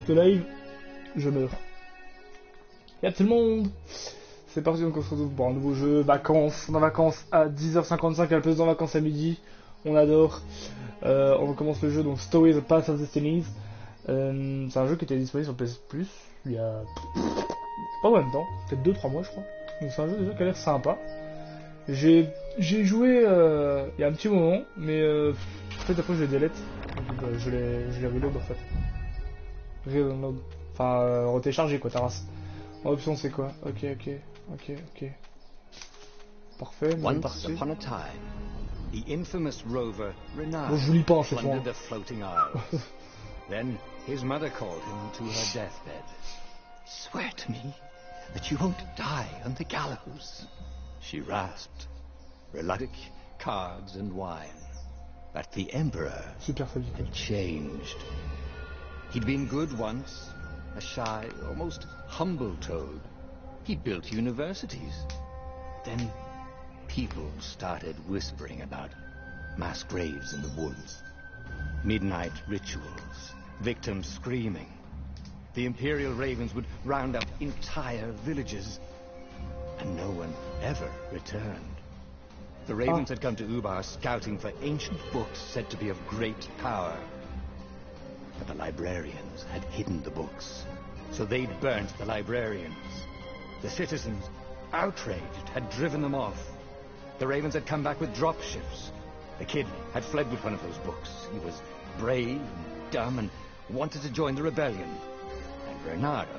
de live, je meurs. Y'a tout le monde. C'est parti, donc on se retrouve pour un nouveau jeu, vacances. On a vacances à 10h55, à la place dans vacances à midi. On adore. On commence le jeu, donc Story the Path of Destinies. C'est un jeu qui était disponible sur PS Plus il y a pas mal de temps, peut-être 2-3 mois je crois. Donc c'est un jeu déjà qui a l'air sympa. J'ai joué il y a un petit moment, mais en fait après je l'ai delete. Donc, je l'ai reload en fait. Reload. Enfin retécharger quoi ta race. En option c'est quoi? Ok. Parfait, on Once est upon a time, the infamous rover Renard bon, je vous lis pas en fait. plundered the floating isles. Then his mother called him to her deathbed. Swear to me that you won't die on the gallows. She rasped, reluctant cards and wine. But the emperor Super famille. had changed. He'd been good once, a shy, almost humble toad. He'd built universities. Then people started whispering about mass graves in the woods, midnight rituals, victims screaming. The Imperial Ravens would round up entire villages, and no one ever returned. The Ravens had come to Ubar scouting for ancient books said to be of great power. But the librarians had hidden the books, so they'd burnt the librarians. The citizens, outraged, had driven them off. The Ravens had come back with dropships. The kid had fled with one of those books. He was brave and dumb and wanted to join the rebellion. And Bernardo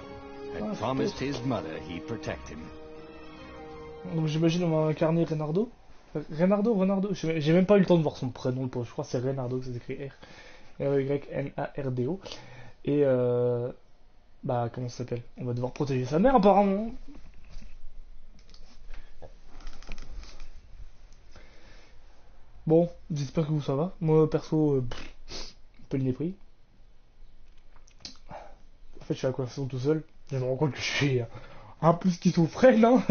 had promised his mother he'd protect him. Donc j'imagine on va incarner Renardo. Renardo. J'ai même pas eu le temps de voir son prénom, le pauvre. Je crois que c'est Renardo, que c'est écrit R-Y-N-A-R-D-O. Et bah comment ça s'appelle? On va devoir protéger sa mère apparemment. Bon, j'espère que vous ça va. Moi perso, un peu le mépris. En fait je suis à la conversation tout seul. Je me rends compte que je suis un peu schizophrène, hein.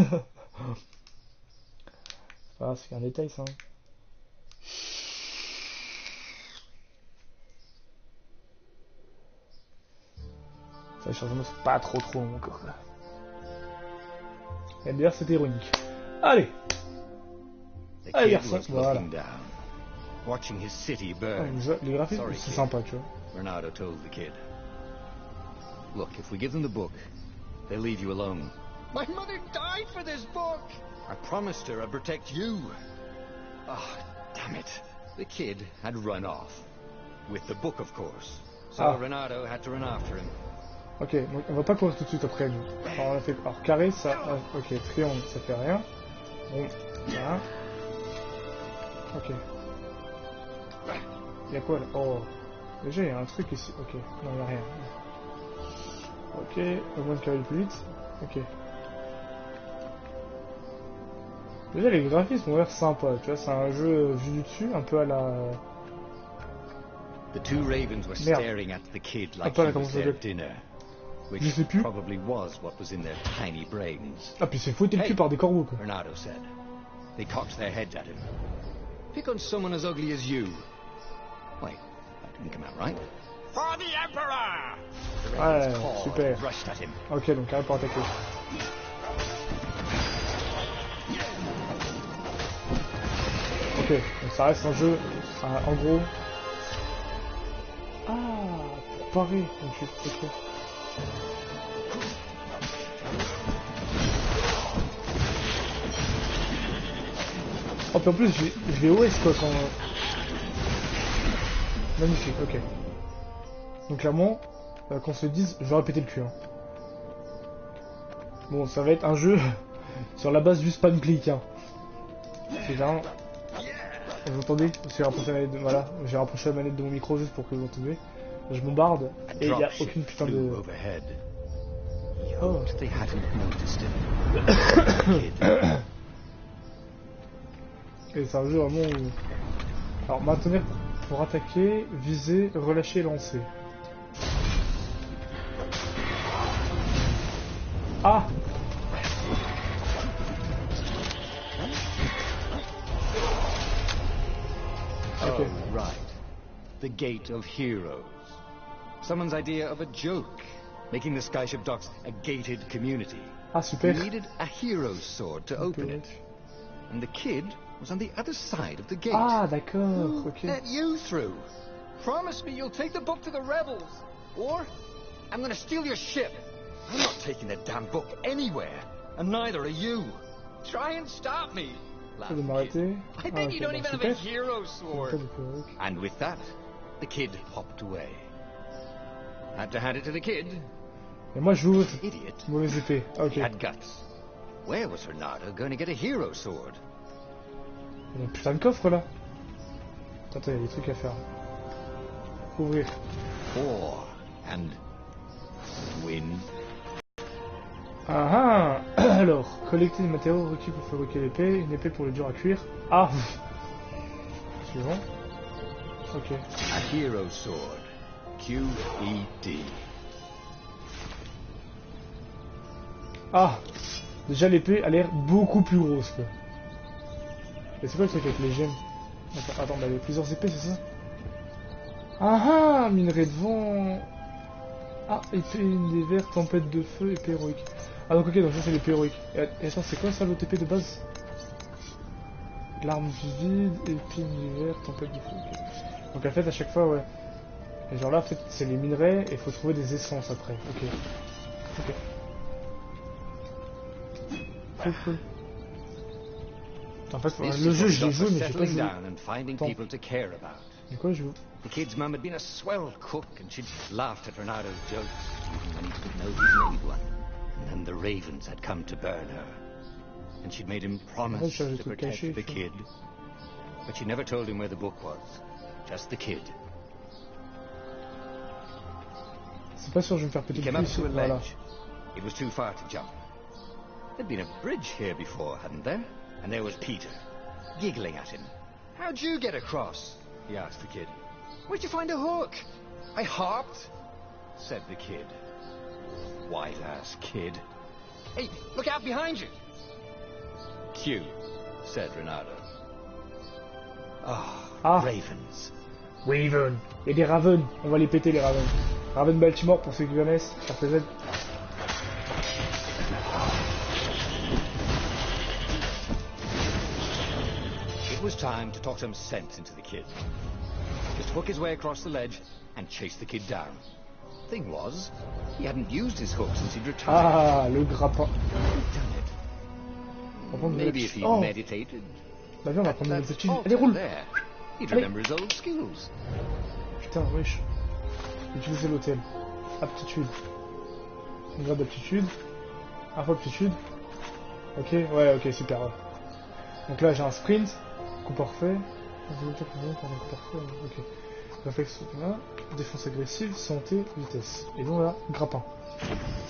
Ah, c'est un détail ça. Ça chargement c'est pas trop long encore là. Et d'ailleurs c'était ironique. Allez. The Allez kid garçon, was voilà. looking down, watching his city Ah, burn. les graphismes Sorry, c'est kid. sympa tu vois. Bernardo told the kid. Look, if we give them the book, they'll leave you alone. My mother died for this book! I promised her I'd protect you. Ah, damn it. The kid had run off. With the book, of course. So Renato had to run after him. Ok, donc on va pas courir tout de suite après nous. Alors, on a fait... Alors carré ça... ok, triangle ça fait rien. Bon, voilà. Ok. Y'a quoi là? Oh. Déjà il y a un truc ici. Ok, non y'a rien. Ok, au moins de carrer plus vite. Ok. Déjà les graphismes ont l'air sympas, tu vois, c'est un jeu vu du dessus, un peu à la... The two ravens were staring at the kid like he was their dinner, which probably was what was in their tiny brains. Ah puis c'est fouetté le cul par des corbeaux quoi. Bernardo said. They cocked their heads at him. Pick on someone as ugly as you. Wait, that didn't come out right. For the Emperor! The ravens called super. and rushed at him. Ok, donc carré pour attaquer. Ok, donc ça reste un jeu, en gros... Ah, pour parer, ok. Oh, puis en plus, je vais OS quoi quand... Magnifique, ok. Donc clairement, qu'on se dise, je vais répéter le cul. Hein. Bon, ça va être un jeu sur la base du spam click. Hein. C'est vraiment... Vous entendez? J'ai rapproché la manette de... Voilà, j'ai rapproché la manette de mon micro juste pour que vous entendiez. Je bombarde et il n'y a aucune putain de... Oh. Et c'est un jeu vraiment où... Alors maintenir pour attaquer, viser, relâcher, lancer. Ah! Okay. Oh, right. The Gate of Heroes. Someone's idea of a joke, making the skyship docks a gated community. Ah, super. You needed a hero's sword to open it. And the kid was on the other side of the gate. Ah, d'accord, Who ok. let you through? Promise me you'll take the book to the rebels, or I'm gonna steal your ship. I'm not taking that damn book anywhere, and neither are you. Try and stop me. Ça de m'arrêter. I bet you don't even have a hero's sword. Super. And with that, the kid hopped away. Had to hand it to the kid. Et moi, j'ouvre. Idiot. Mauvaise épée. Ah, ok. He had guts. Where was Renato going to get a hero sword? Il y a un putain de coffre là. Attends, il y a des trucs à faire. Ouvrir. War and win. Ah ah. Alors, collecter des matériaux requis pour fabriquer l'épée. Une épée pour le dur à cuire. Ah. Suivant. Ok. A hero sword. Q-E-D. Ah. Déjà l'épée a l'air beaucoup plus grosse quoi. Et c'est quoi le truc avec les gemmes? Attends, bah, il y a plusieurs épées, c'est ça? Ah ah, minerai de vent. Ah, épée des verts, tempête de feu, épée héroïque. Ah donc ok, donc ça c'est l'épée héroïque. Et attends, c'est quoi ça l'autre épée de base? L'arme du vide, épée univers, tempête de feu. Okay. Donc en fait à chaque fois, ouais. Et genre là, en fait, c'est les minerais et il faut trouver des essences après. Ok. Ok. Cool. En fait, le jeu, je l'ai joué, mais j'ai pas joué. De quoi je joue? The kid's mum had been a swell cook, and she'd laughed at Renato's jokes, even when he didn't know he'd made one. And then the ravens had come to burn her, and she'd made him promise to protect the kid. But she never told him where the book was, just the kid. C'est pas sûr, je vais me faire péter He came le up cul, to a voilà. ledge. It was too far to jump. There'd been a bridge here before, hadn't there? And there was Peter, giggling at him. How'd you get across? He asked the kid. Where'd you find a hook? I hopped, said the kid. White-ass kid. Hey, look out behind you. Q, said Renato. Ah, ravens. Raven. Il y a des Raven. On va les péter les Raven. Raven Baltimore pour ceux qui connaissent. RPZ. It was time to talk some sense into the kid. Just hook his way across the ledge and chase the kid down. Thing was, he hadn't used his hook since he'd retired. Ah, le grappin. He'd done it. Maybe if he meditated. Bah viens, on va prendre une aptitude. Allez, roule. There, he'd Allez. remember his old skills. Putain, wesh. Utiliser l'hôtel. Aptitude. On grade d'aptitude. Aptitude. Ok, ouais, ok, super. Ouais. Donc là, j'ai un sprint. Coup parfait. Coup parfait. Ok. Réflexe, là. Défense agressive, santé, vitesse. Et donc là, grappin.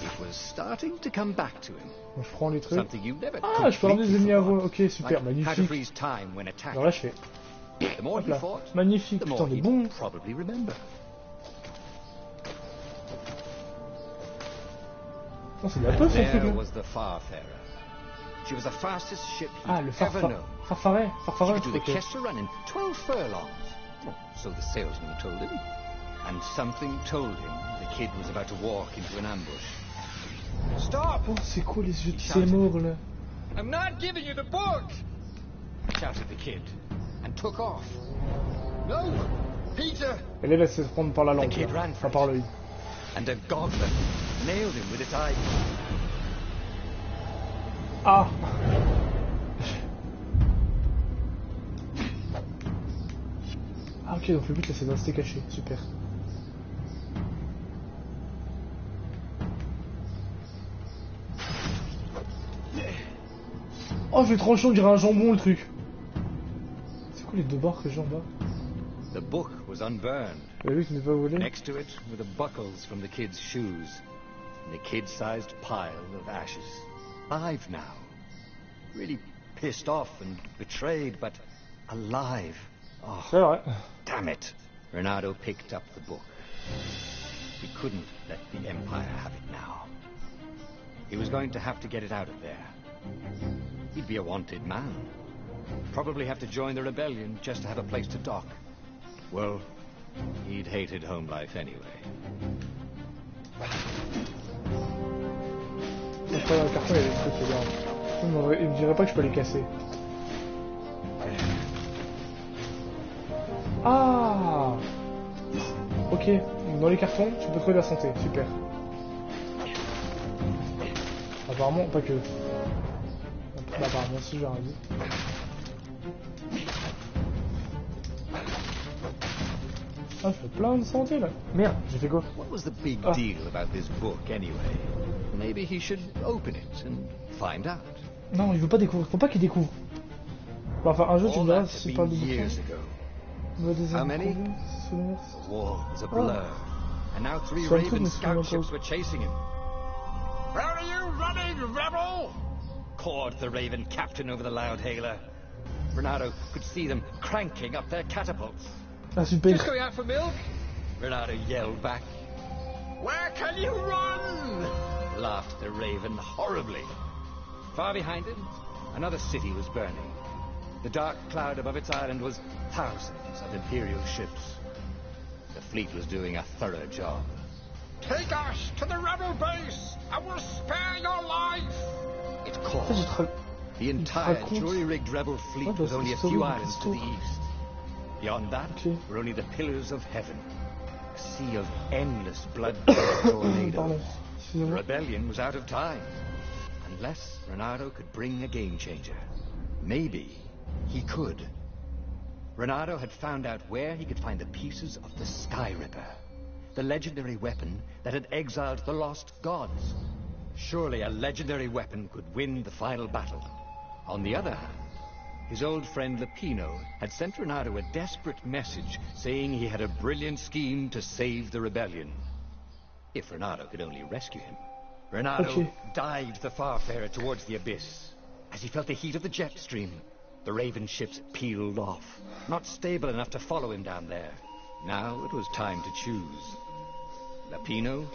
It was starting to come back to him. Donc je prends les trucs. Something you've never Ah, je peux ramener des ennemis à voix. Ok, super, Like how to magnifique. freeze time when attacking. Alors là, je fais. The more Hop he là. fought, Magnifique, the putain, more des he'd bons. probably remember. Non, c'est de la peur, ce truc There là. was the Farfarer. She was the fastest ship Ah, le he'd ever known. farfaret. She Farfaret, could do the ok. Kessel run in 12 furlongs. Well, so the salesman told him. And something told him the kid was about to walk into an ambush. Stop! Oh, c'est quoi les yeux de ces morts là? I'm not giving you the book! Shouted the kid, and took off. No! Peter! Et là, il va se prendre par la langue. The kid là. ran for Enfin, par l'œil. And a goblin nailed him with its eye. Ah! Ah, ok, donc le but là, c'est de rester caché. Super. Oh, je vais trancher, on dirait un jambon le truc. C'est quoi les deux barres que j'ai en bas? The book was unburned. Vous avez vu qu'il n'est pas volé? Next to it were the buckles from the kid's shoes, and a kid-sized pile of ashes. Alive now. Really pissed off and betrayed, but alive. Oh, C'est vrai. damn it. Renato picked up the book. He couldn't let the Empire have it now. He was going to have to get it out of there. He'd be a wanted man. Probably have to join the rebellion just to have a place to dock. Well, he'd hated home life anyway. Après, dans le carton, il y a des trucs, regarde. Il me dirait pas que je peux les casser. Ah! Ok, dans les cartons, tu peux trouver la santé, super. Apparemment, pas que. Bah, apparemment, si j'ai rien dit. Ah, je fais plein de santé là. Merde, j'ai fait quoi? What was the big deal about this book anyway? Maybe he should open it and find out. Non, il veut pas découvrir, faut pas qu'il découvre. Bah, enfin, un jour, tu me diras s'il parle de bouquin. How many? The wall was a blur, and now 3 Raven scout ships were chasing him. Where are you running, rebel? Cawed the Raven captain over the loud hailer. Renato could see them cranking up their catapults. Ah, super. Just going out for milk? Renato yelled back. Where can you run? Laughed the Raven horribly. Far behind him, another city was burning. The dark cloud above its island was thousands of Imperial ships. The fleet was doing a thorough job. Take us to the rebel base, and we'll spare your life! It called. The entire jury-rigged rebel fleet was only a few islands to the east. Beyond that were only the pillars of heaven. A sea of endless blood-curdling tornadoes. The rebellion was out of time. Unless Renato could bring a game-changer. Maybe he could. Renato had found out where he could find the pieces of the Sky Ripper, the legendary weapon that had exiled the lost gods. Surely a legendary weapon could win the final battle. On the other hand, his old friend Lapino had sent Renato a desperate message saying he had a brilliant scheme to save the rebellion. If Renato could only rescue him. Renato dived the Farfarer towards the abyss. As he felt the heat of the jet stream, the Raven ships peeled off, not stable enough to follow him down there. Now it was time to choose. Lapino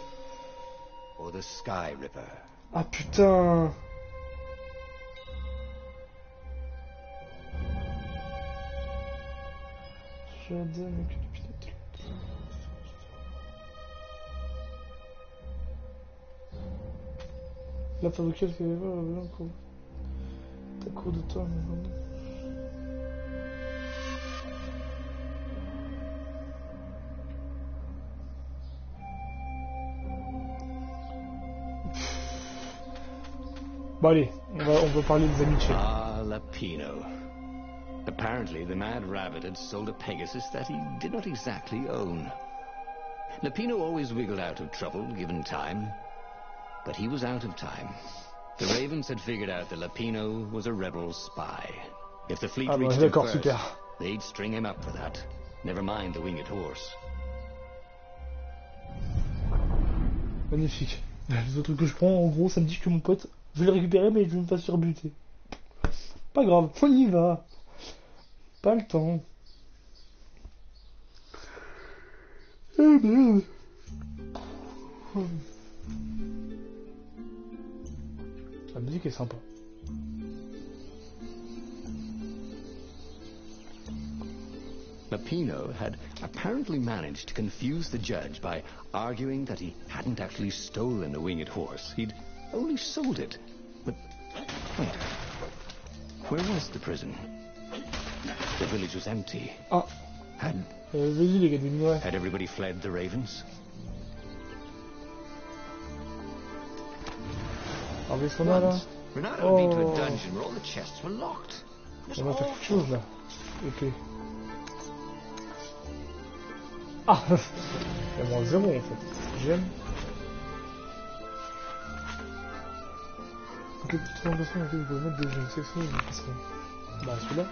or the Sky Ripper. Ah putain! Je donne que le pilote. La fabriquée fait les vols, encore. T'as cours de toi, mais vraiment. Bon allez, on va parler des amitiés. Ah, Lapino. Apparently the mad rabbit had sold a Pegasus that he did not exactly own. Lapino always wiggled out of trouble given time, but he was out of time. The Ravens had figured out that Lapino was a rebel spy. If the fleet reached him first, they'd string him up for that. Never mind the winged horse. Magnifique. Les autres trucs que je prends, en gros, ça me dit que mon pote, je vais le récupérer, mais je vais me faire surbuter. Pas grave, on y va. Pas le temps. Eh merde. La musique est sympa. Lapino had apparently managed to confuse the judge by arguing that he hadn't actually stolen the winged horse. He'd only sold it. But wait, where was the prison? The village was empty. Ah. Had everybody fled the Ravens? Once, Renato had been to a dungeon where all the chests were locked. On va faire quelque chose là. Ok. Ah. Il y a moins 0 en fait. J'aime. Ok, petite orientation dans laquelle vous pouvez mettre des jeux. C'est ça. Bah celui-là.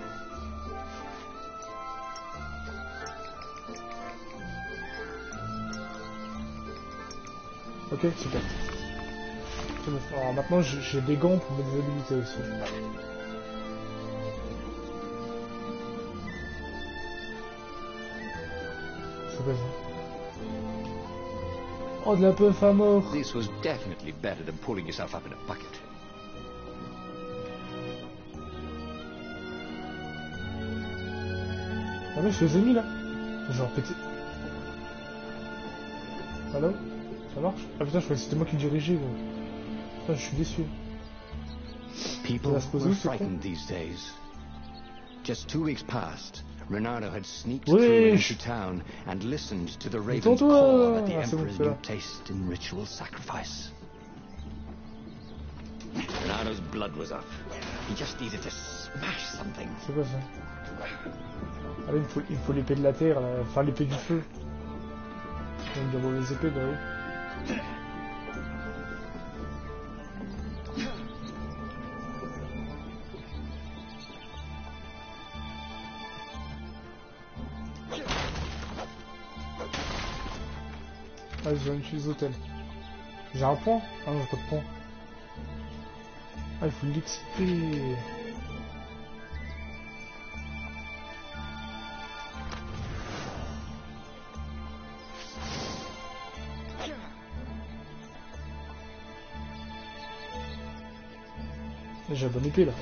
Ok, super. C'est bon. Alors maintenant j'ai des gants pour mettre des habilités aussi. C'est quoi ça? Oh, de la puff à mort. This was definitely better than pulling yourself up in a bucket. Ah mais je suis les ennemis là. Genre pété. Allô? Ça marche? Ah putain, je croyais que c'était moi qui dirigeais, gros. Putain, je suis déçu. People were frightened these days. Just 2 weeks passed, Renato had sneaked through into town and listened to the ravens call at the Emperor's new taste in ritual sacrifice. Renato's blood was up. He just needed to smash something. C'est quoi ça? Ah oui, il faut l'épée de la terre, là. Enfin l'épée du feu. On va dire mauvaise épée, bah oui. Ah, je viens d'utiliser l'hôtel. J'ai un point? Ah non, j'ai pas de point. Ah, il faut l'exciter. J'ai la bonne épée là,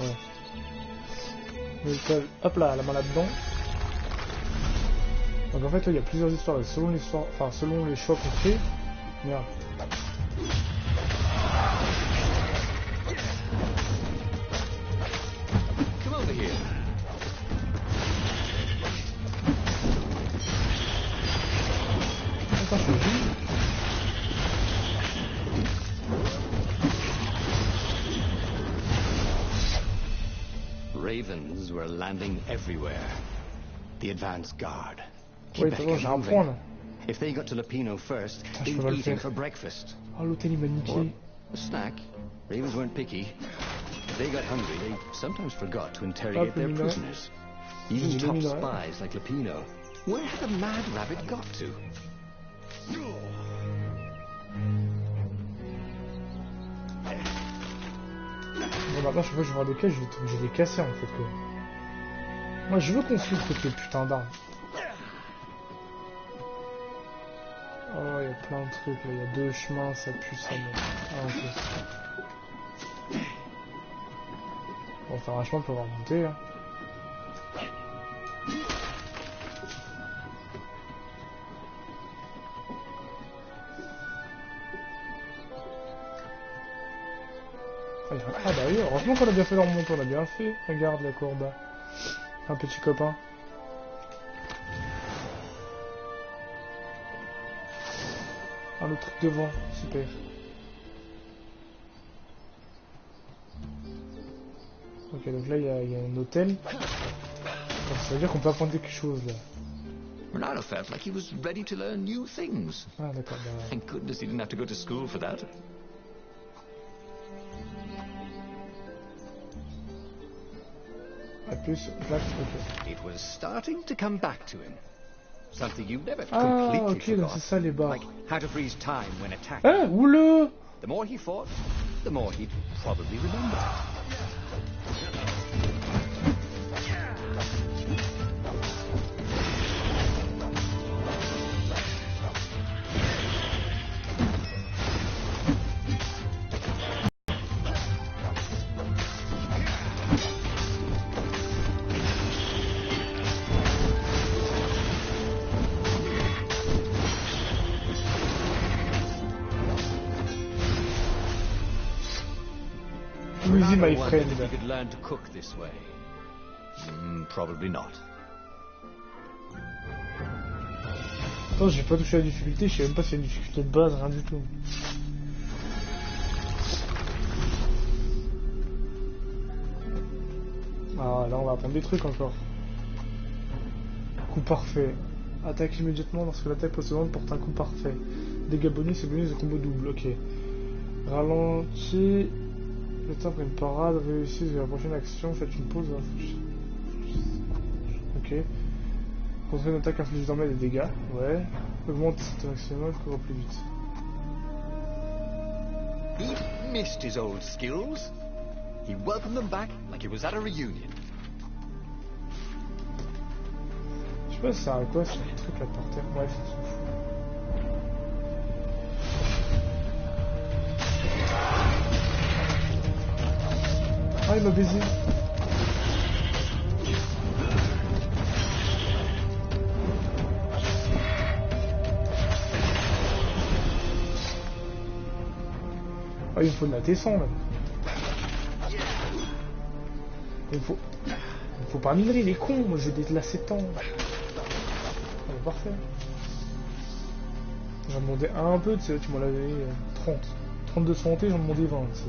ouais. Hop là, la main là-dedans. Donc en fait là il y a plusieurs histoires là. Selon l'histoire, enfin selon les choix qu'on fait. Merde. Come over here. Attends, je suis vite. Ravens were landing everywhere. The advance guard. Oui, c'est bon, j'ai un point là. If they got to Lupino first, they'd be eating for breakfast. Oh, l'hôtel il m'a niqué. A snack. Ravens weren't picky. If they got hungry, they sometimes forgot to interrogate their prisoners. Even top spies like Lupino. Where had the mad rabbit got to? Bon, maintenant, chaque fois que je vois des caisses, je vais être obligé de les casser en fait. Quoi. Moi, je veux qu'on suive cette putain d'arme. Oh, il y a plein de trucs là. Il y a 2 chemins, ça pue ça. Ah, ok. On va faire un chemin pour pouvoir monter. Hein. Ah bah oui, heureusement qu'on a bien fait dans le montant, on a bien fait. Regarde la courbe. Un petit copain. Ah, le truc devant, super. Ok, donc là il y a un hôtel. Donc, ça veut dire qu'on peut apprendre quelque chose là. Renato felt like he was ready to learn new things. Ah d'accord, bah... Thank goodness he didn't have to go to school for that. A plus, plaque, ok. It was starting to come back to him. Something you never Ah, completely ok, donc c'est ça les barres. Like how to freeze time when attacked. Ah, oula! The more he fought, the more he'd probably remember. Easy, my friend. If he could learn to cook this way. Probably not. Attends, j'ai pas touché la difficulté, je sais même pas si c'est une difficulté de base, rien du tout. Ah, là on va apprendre des trucs encore. Coup parfait. Attaque immédiatement lorsque l'attaque précédente porte un coup parfait. Dégâts bonus et bonus de combo double, ok. Ralenti. Le temps pour une parade, réussite de la prochaine action, faites une pause. Ok. Construire une attaque inflige désormais des dégâts, ouais. Augmente cette maximum, court plus vite. He missed his old skills. He welcomed them back like it was at a reunion. Je sais pas si ça sert à quoi ce truc là par terre. Bref, on s'en fout. Ah, il m'a baisé. Ah, il me faut de la T100 là. Il faut pas minerer, il est con, moi j'ai des la 7 ans. Ah, parfait. J'en demandais un peu, tu m'en l'avais 30. 32 santé, j'en demandais 20 aussi.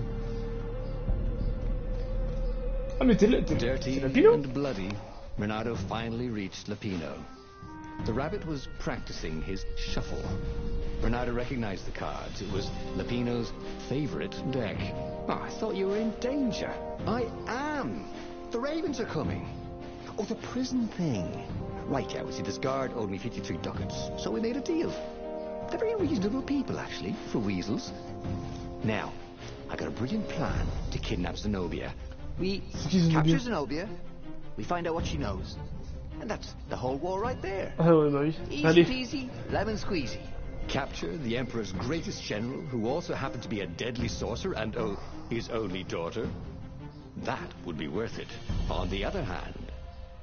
Ah mais t'es Lapino? And bloody, Renato finally reached Lapino. The rabbit was practicing his shuffle. Renato recognized the cards. It was Lapino's favorite deck. Oh, I thought you were in danger. I am. The ravens are coming. Oh, the prison thing. Right, yeah, see, this guard owed me 53 ducats, so we made a deal. They're very reasonable people, actually, for weasels. Now, I got a brilliant plan to kidnap Zenobia. We capture Zenobia, we find out what she knows, and that's the whole war right there. Ah ouais, bah oui. Easy Allez. peasy, lemon squeezy. Capture the Emperor's greatest general, who also happened to be a deadly sorcerer, and oh, his only daughter. That would be worth it. On the other hand,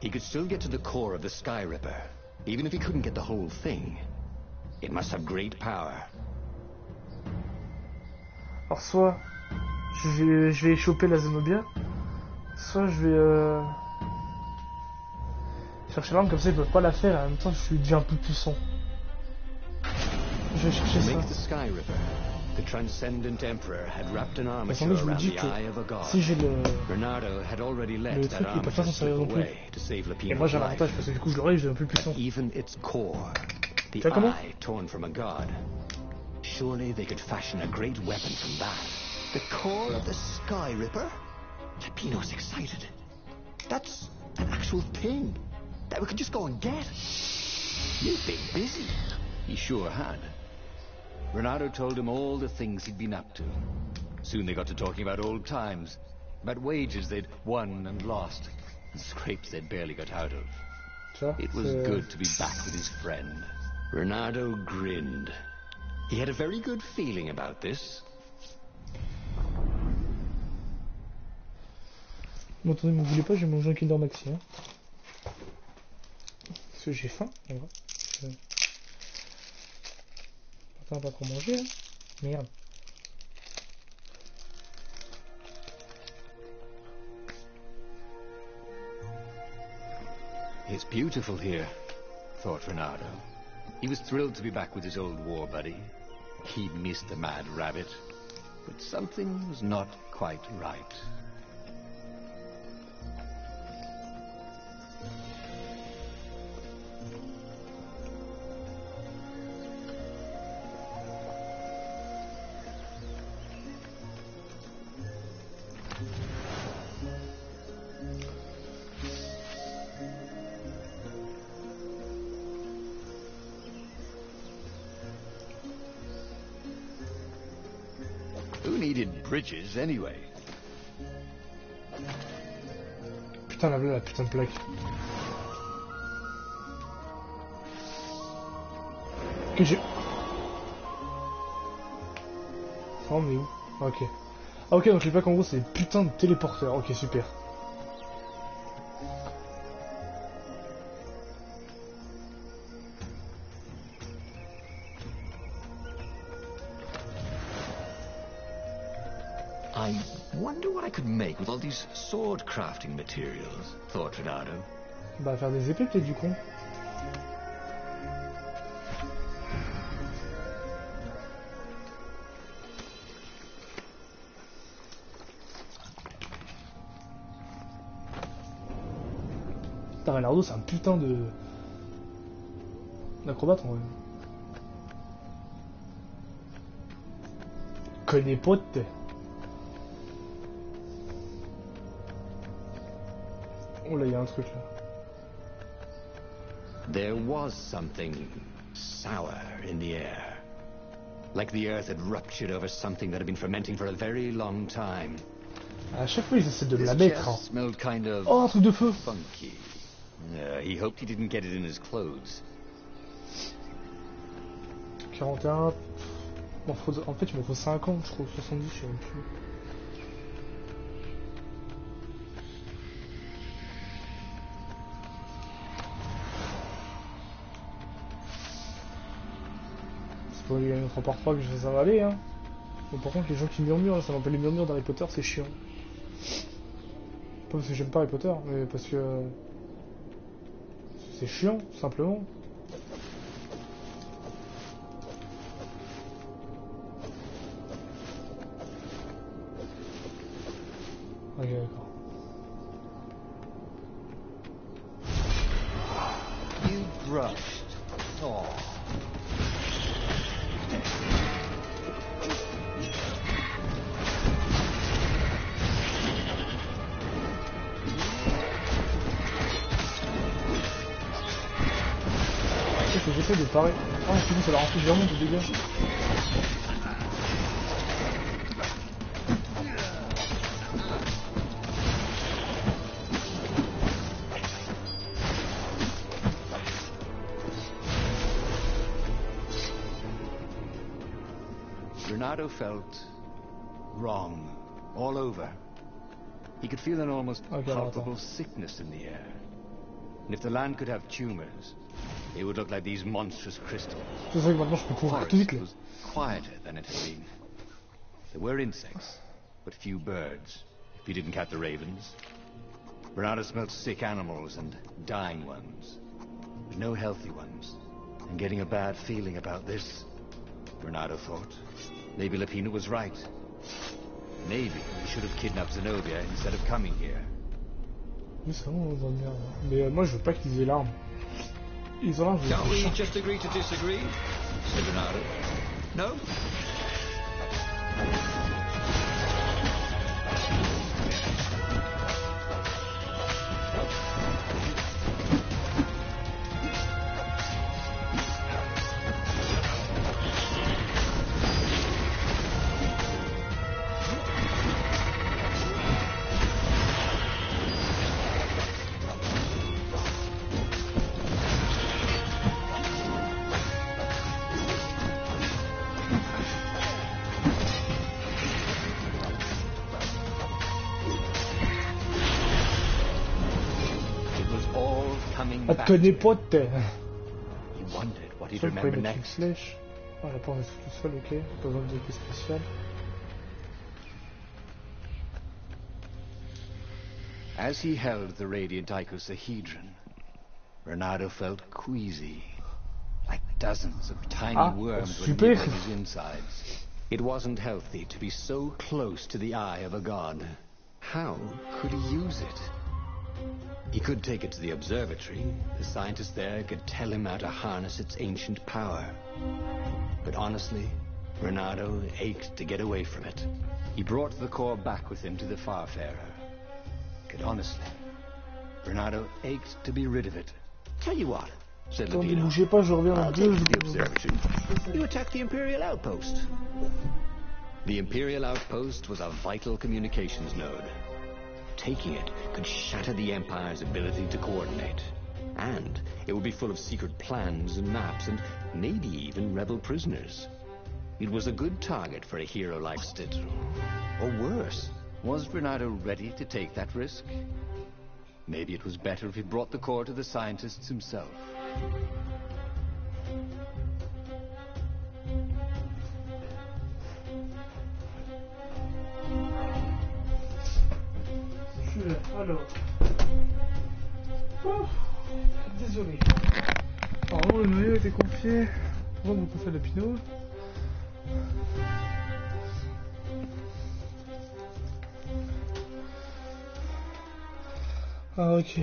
he could still get to the core of the Sky Ripper, even if he couldn't get the whole thing. It must have great power. Alors soit je vais choper la Zenobia, soit je vais chercher l'arme, comme ça ils peuvent pas la faire et en même temps je deviens plus puissant. Je vais chercher ça. The transcendent emperor had wrapped an Attendez, armature je me around dis the que eye of a god. si j'ai Bernardo had already let le that truc, il peut pas armature s'en servir slip non plus. away to save Et Lapino's moi j'ai un life. avantage parce que du coup je l'aurai, je deviens plus puissant. Even its core, the Tu vois comment? eye torn from a god. Surely they could fashion a great weapon from that. The core of the Sky Ripper? Lapino's excited. That's an actual thing that we could just go and get. You've been busy. He sure had. Renato told him all the things he'd been up to. Soon they got to talking about old times, about wages they'd won and lost, and scrapes they'd barely got out of. Tu vois, It was good to be back with his friend. Renato grinned. He had a very good feeling about this. Bon, attendez, ne m'oubliez pas, je vais manger un Kinder Maxi. Hein. Parce que j'ai faim, en vrai. Attends, pas trop manger, hein. Merde. It's beautiful here, thought Renato. He was thrilled to be back with his old war buddy. He'd missed the mad rabbit, but something was not quite right. Who needed bridges anyway? Putain, la putain de plaque. Que j'ai... Oh, mais où? Ok. Ah, ok, donc les plaques en gros c'est des putains de téléporteurs. Ok, super. I wonder what I could make with all these sword crafting materials, thought Renato. Bah, faire des épées peut-être du con. Putain, Reynardo c'est un putain de... d'acrobate en vrai. Connais pote. Oh là, il y a un truc là. There was something sour in the air. Like the earth had ruptured over something that had been fermenting for a very long time. À chaque fois, ils essaient de me la This mettre. chest Hein. smelled kind of Oh, un truc de feu. funky. He hoped he didn't get it in his clothes. 41. En fait, il m'en faut 50, je trouve. 70, je sais même plus. C'est pour les 3 par 3 que je vais ça va aller, hein. Mais par contre, les gens qui murmurent, ça m'appelle les murmures d'Harry Potter, c'est chiant. Pas parce que j'aime pas Harry Potter, mais parce que c'est chiant, tout simplement. Ok, d'accord. You brushed. Oh. Qu'est-ce que j'essaie de parer? Ah, c'est bon, ça leur inflige vraiment des dégâts. Renato felt wrong all over. He could feel an almost palpable sickness in the air. And if the land could have tumors, they would look like these monstrous crystals. C'est ça que maintenant je peux courir The tout vite forest là. was quieter than it had been. There were insects, but few birds, if you didn't count the ravens. Renato smelled sick animals and dying ones, but no healthy ones. And getting a bad feeling about this, Renato thought. Maybe Lapina was right. Maybe we should have kidnapped Zenobia instead of coming here. Mais c'est vraiment dans le merde. Mais moi je veux pas qu'ils aient l'arme. Ils ont l'arme, je veux Can't we pas. just agree to disagree? Said Renato. No? Ah, te connais pas de terre. He wondered what he'd Sauf quand il remember met une next. flèche. Ah, la porte est tout seul, ok. Pas besoin de déco spécial. As he held the radiant icosahedron, Renato felt queasy, like dozens of tiny worms were super. nibbling his insides. It wasn't healthy to be so close to the eye of a god. How could he use it? He could take it to the observatory. The scientists there could tell him how to harness its ancient power. But honestly, Renato ached to get away from it. He brought the core back with him to the Farfarer. But honestly, Renato ached to be rid of it. Tell you what, said Attends, ne Lapino. bougez pas, je reviens dans I'll take 2 you to the secondes. observatory. You attack the Imperial Outpost. The Imperial Outpost was a vital communications node. Taking it could shatter the Empire's ability to coordinate. And it would be full of secret plans and maps and maybe even rebel prisoners. It was a good target for a hero like Stitzel. Or worse, was Renato ready to take that risk? Maybe it was better if he brought the core to the scientists himself. Alors. Oh, désolé. Alors, le noyau a été confié. On va passer à la Pinot. Ah, ok.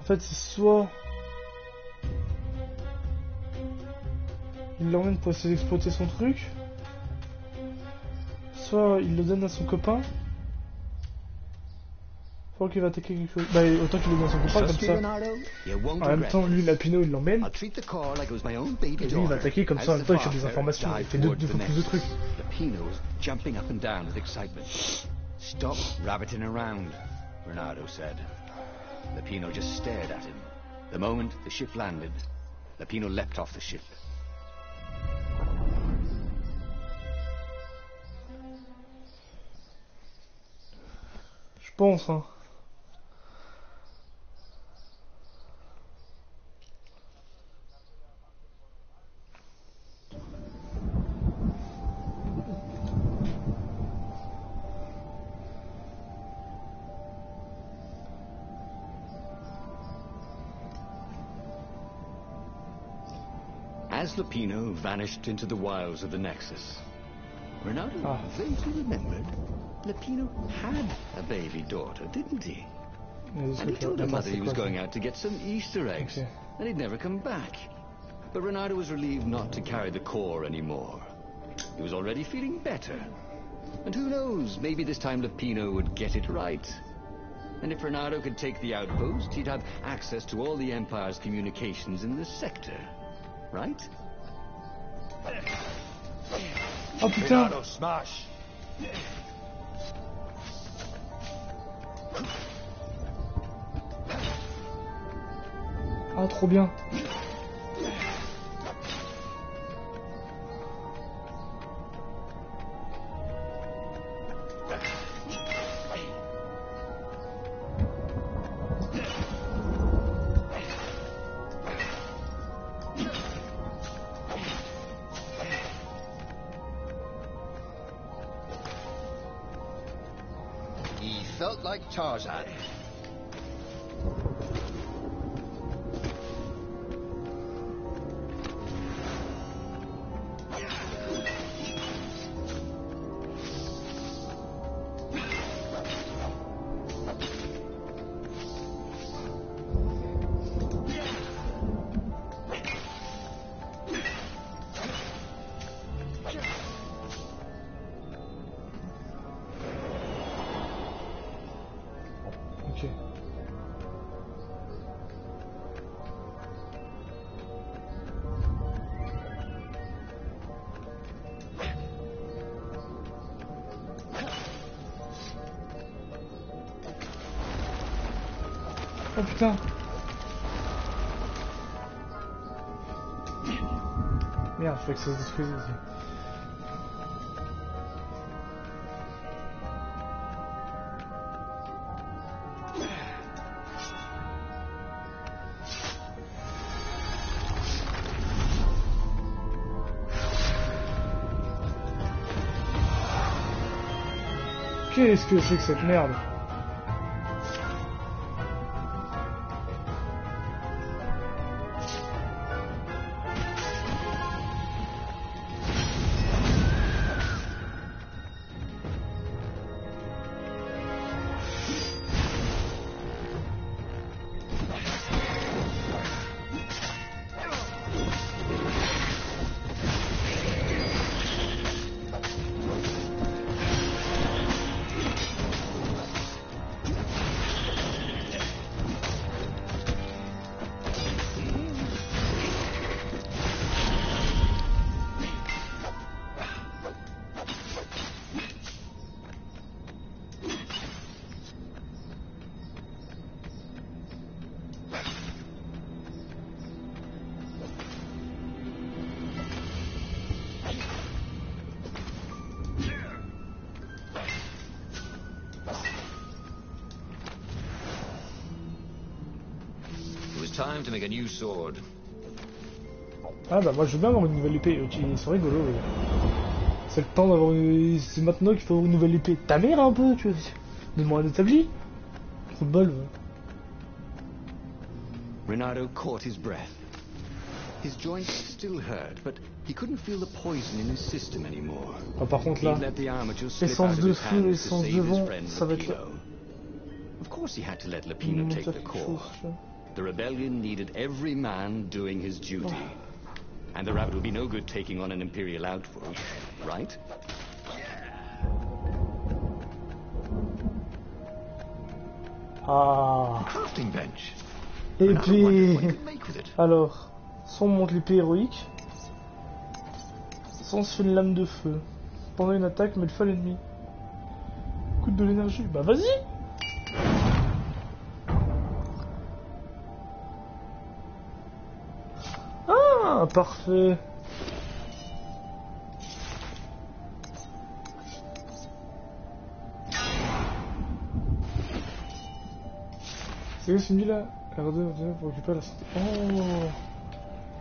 En fait, c'est soit il l'emmène pour essayer d'exploiter son truc, soit il le donne à son copain. Faut qu'il va attaquer quelque chose. Bah autant qu'il est dans son compas comme ça. En même temps, lui, Lapino, il l'emmène. Et lui, il va attaquer comme ça en même temps, il fait des informations. Il fait deux fois plus de trucs. Lapino's jumping up and down with excitement. Stop rabbiting around, Renato said. Lapino just stared at him. The moment the ship landed, Lapino leapt off the ship. Je pense, hein. As Lapino vanished into the wilds of the Nexus, Renato vaguely remembered Lapino had a baby daughter, didn't he? And he told her mother he was going out to get some Easter eggs, and he'd never come back. But Renato was relieved not to carry the core anymore. He was already feeling better. And who knows, maybe this time Lapino would get it right. And if Renato could take the outpost, he'd have access to all the Empire's communications in this sector. Right? Oh putain! Smash! Ah, trop bien! He felt like Tarzan. Ok. Oh putain! Merde, faut que ça se détruise aussi. Qu'est-ce que c'est que cette merde? Time to make a new sword. Ah bah moi je veux bien avoir une nouvelle épée, ils sont rigolos. C'est le temps d'avoir une... C'est maintenant qu'il faut avoir une nouvelle épée. Ta mère un peu, tu vois. Donne-moi un établi. Trop de bol. Renato caught his breath. His joints still hurt, but he couldn't feel the poison in his system anymore. Ah par contre là, essence de feu, essence de vent, ça va être là. Of course he had to let Lapino take the core. The rebellion needed every man doing his duty. And the rabbit would be no good taking on an Imperial outpost, right? Ah. Crafting bench. Épée. Alors, soit on monte l'épée héroïque, soit on se fait une lame de feu. Pendant une attaque, met le feu à l'ennemi. Coûte de l'énergie. Bah vas-y. Ah, parfait. C'est quoi ce dit là? R2 pour récupérer la santé. Oh.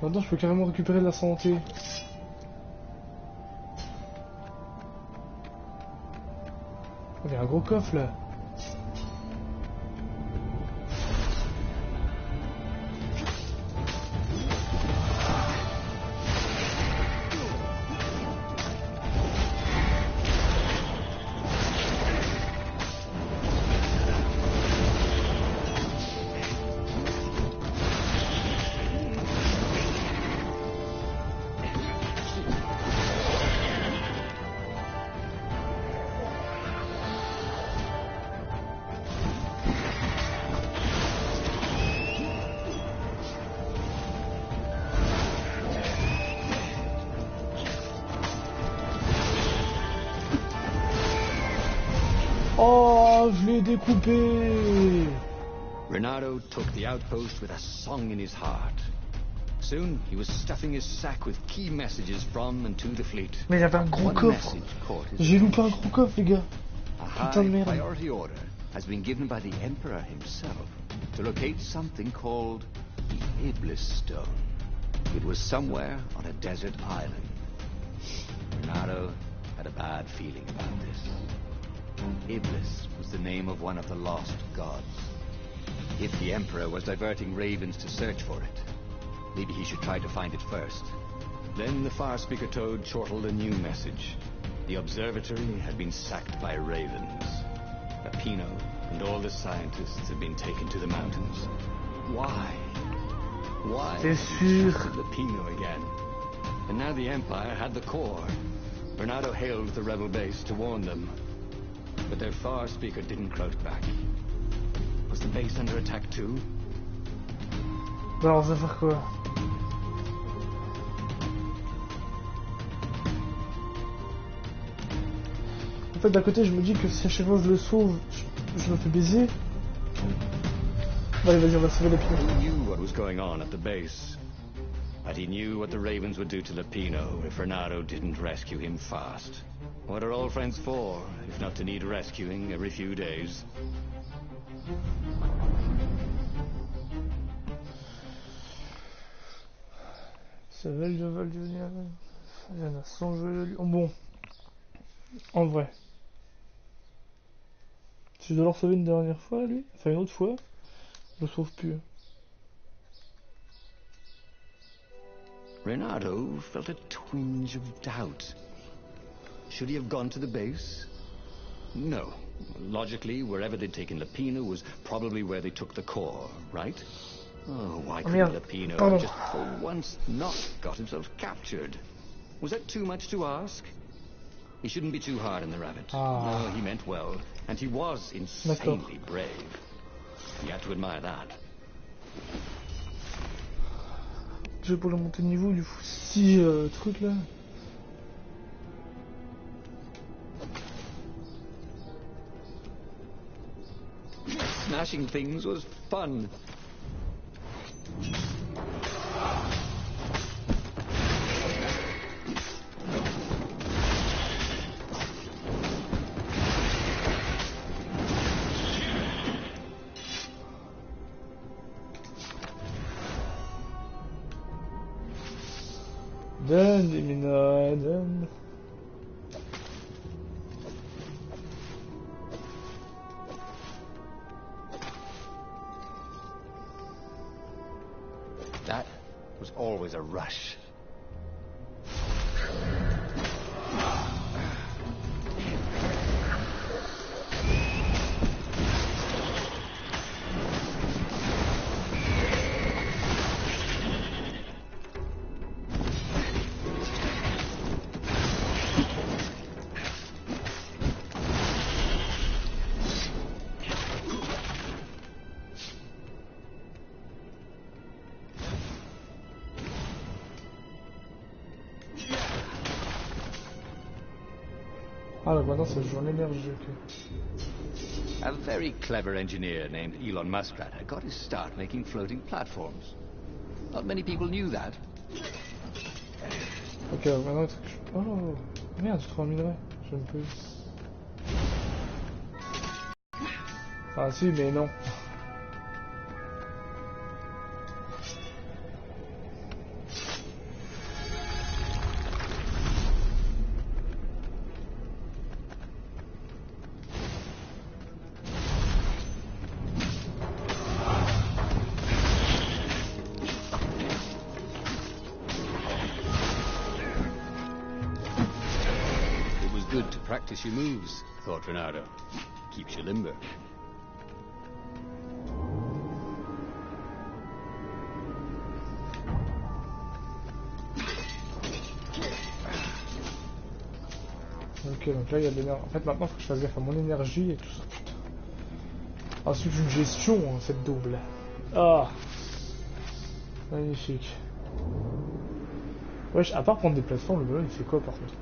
Maintenant je peux carrément récupérer de la santé. Oh, il y a un gros coffre là. Oh, je l'ai découpé. Renato took the outpost with a song in his heart. Soon he was stuffing his sack with key messages from and to the fleet. Mais il y avait un gros coffre. J'ai loupé un gros coffre, les gars. Putain de merde. A high priority order has been given by the Emperor himself to locate something called the Iblis Stone. It was somewhere on a desert island. Renato had a bad feeling about this. Iblis was the name of one of the lost gods. If the Emperor was diverting ravens to search for it, maybe he should try to find it first. Then the Far Speaker Toad chortled a new message. The observatory had been sacked by ravens. Lapino and all the scientists had been taken to the mountains. Why? Why C'est sûr. Lapino again? And now the Empire had the core. Bernardo hailed the rebel base to warn them. But their Far Speaker didn't crouch back. Was the base under attack too? Alors, on va faire quoi? En fait, d'un côté, je me dis que si à chaque fois je le sauve, je me fais baiser. Allez, vas-y, on va sauver les pieds. He knew what was going on at the base. But he knew what the ravens would do to Lapino if Renato didn't rescue him fast. What are old friends for, if not to need rescuing every few days? Ça va, il va devenir... Il y en a 100 jeux... Oh, bon. En vrai. Si je dois le sauver une dernière fois, lui, enfin une autre fois, je le sauve plus. Renato felt a twinge of doubt. Should he have gone to the base? No. Logically, wherever they'd taken Lapino was probably where they took the core, right? Oh, why couldn't Lapino have just for once not got himself captured? Was that too much to ask? He shouldn't be too hard on the rabbit. No, he meant well, and he was insanely brave. You have to admire that. J'ai pour le monter de niveau, il lui faut 6 trucs là. Smashing things was fun. Donne des mineurs, donne. That was always a rush. Ah, donc maintenant ça joue en énergie, ok. A very clever engineer named Elon Muskrat had got his start making floating platforms. Not many people knew that. Ok, donc maintenant, oh merde, je trouve un minerai. Je ne peux. Ah, si, mais non. Good to practice your moves, thought Renato. Keeps you limber. Ok, donc là il y a de l'énergie. En fait, maintenant il faut que je fasse gaffe à mon énergie et tout ça, putain. Ah, c'est une gestion, hein, cette double. Ah, magnifique. Wesh, à part prendre des plateformes, le ballon il fait quoi par contre?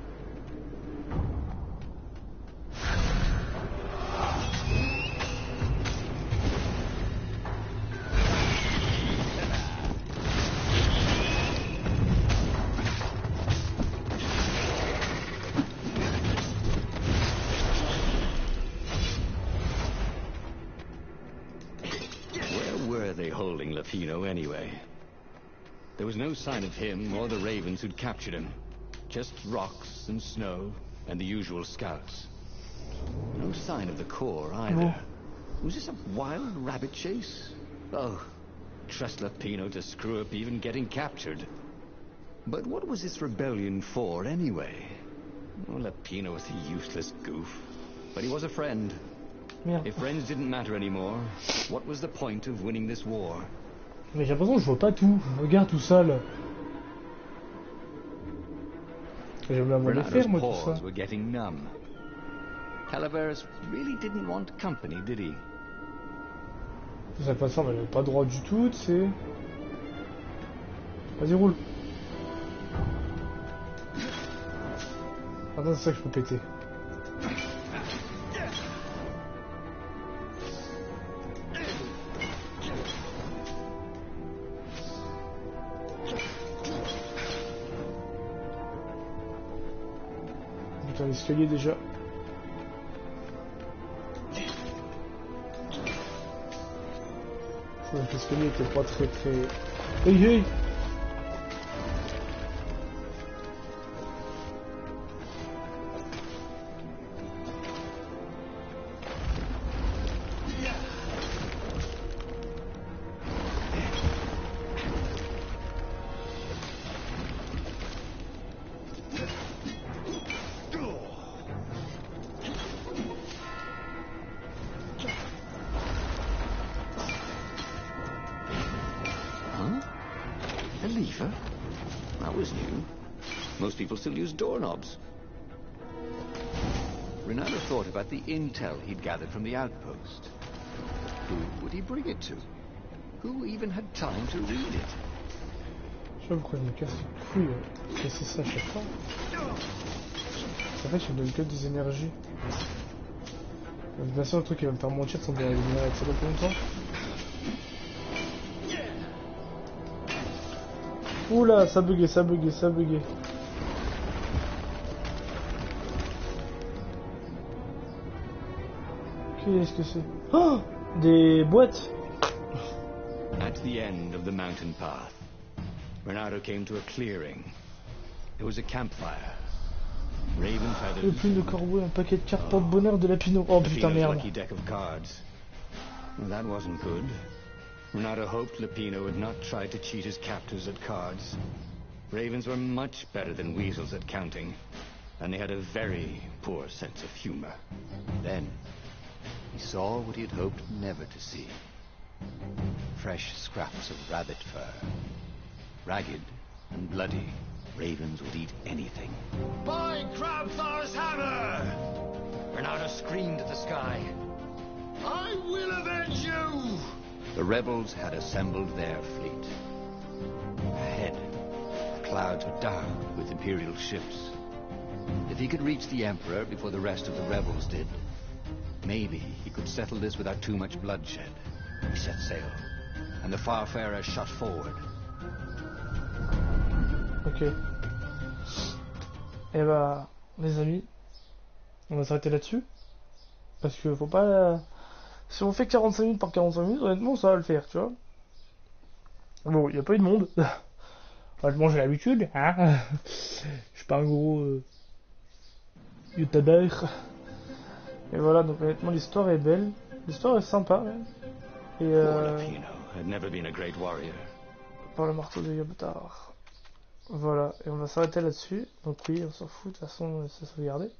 Anyway, there was no sign of him or the ravens who'd captured him. Just rocks and snow and the usual scouts. No sign of the core either. Was this a wild rabbit chase? Oh, trust Lapino to screw up even getting captured. But what was this rebellion for anyway? Oh, Lapino was a useless goof, but he was a friend. Merde. If friends didn't matter anymore, what was the point of winning this war? Mais j'ai l'impression que je vois pas tout. Regarde tout ça là. J'aimerais bien le faire moi tout ça. Were getting numb. Calaveras really didn't want company, did he? Sa plateforme elle avait pas droit du tout, tu sais. Vas-y roule. Attends, c'est ça que je peux péter. Putain, l'escalier déjà. L'escalier était pas très. Hey hey! Most people still use doorknobs. Renato thought about the intel he'd gathered from the outpost. Who would he bring it to? Who even had time to read it? Je sais pas pourquoi il me casse les couilles. Casser ça à chaque fois. En fait, il me donne que des énergies. Bien sûr, le truc qui va me faire mentir sans bien éliminer avec ça depuis longtemps. Oula, ça buguait, ça buguait, ça buguait. Qu'est-ce que c'est? Oh, des boîtes. At the end of the mountain path, Renato came to a clearing. There was a campfire. Raven feathers. Le plume de corbeau, un paquet de cartes porte-bonheur de Lapino. Oh putain merde. Lucky deck of cards. Well, that wasn't good. Renato hoped Lapino would not try to cheat his captors at cards. Ravens were much better than weasels at counting, and they had a very poor sense of humor. Then, he saw what he had hoped never to see. Fresh scraps of rabbit fur. Ragged and bloody, ravens would eat anything. By Crabthar's hammer! Renato screamed at the sky. I will avenge you! The rebels had assembled their fleet. Ahead, the clouds were dark with Imperial ships. If he could reach the Emperor before the rest of the rebels did, maybe he could settle this without too much bloodshed. He set sail, and the Farfarer shot forward. Ok. Et bah, les amis, on va s'arrêter là-dessus. Parce que faut pas... Si on fait 45 minutes par 45 minutes, honnêtement, ça va le faire, tu vois. Bon, il n'y a pas eu de monde. Honnêtement, j'ai l'habitude, hein. Je suis pas un gros... youtubeur. Et voilà, donc honnêtement, l'histoire est belle. L'histoire est sympa, même. Et par le marteau de Yobutar. Voilà, et on va s'arrêter là-dessus. Donc oui, on s'en fout, de toute façon, c'est sauvegardé.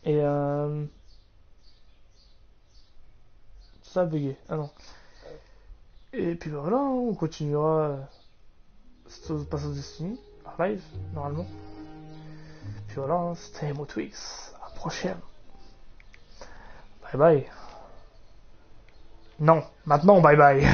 Et ça a bugué. Ah non. Et puis voilà, on continuera ce passage de Destiny en live, normalement. Puis voilà, c'était Twix. À la prochaine. Bye bye. Non, maintenant bye bye.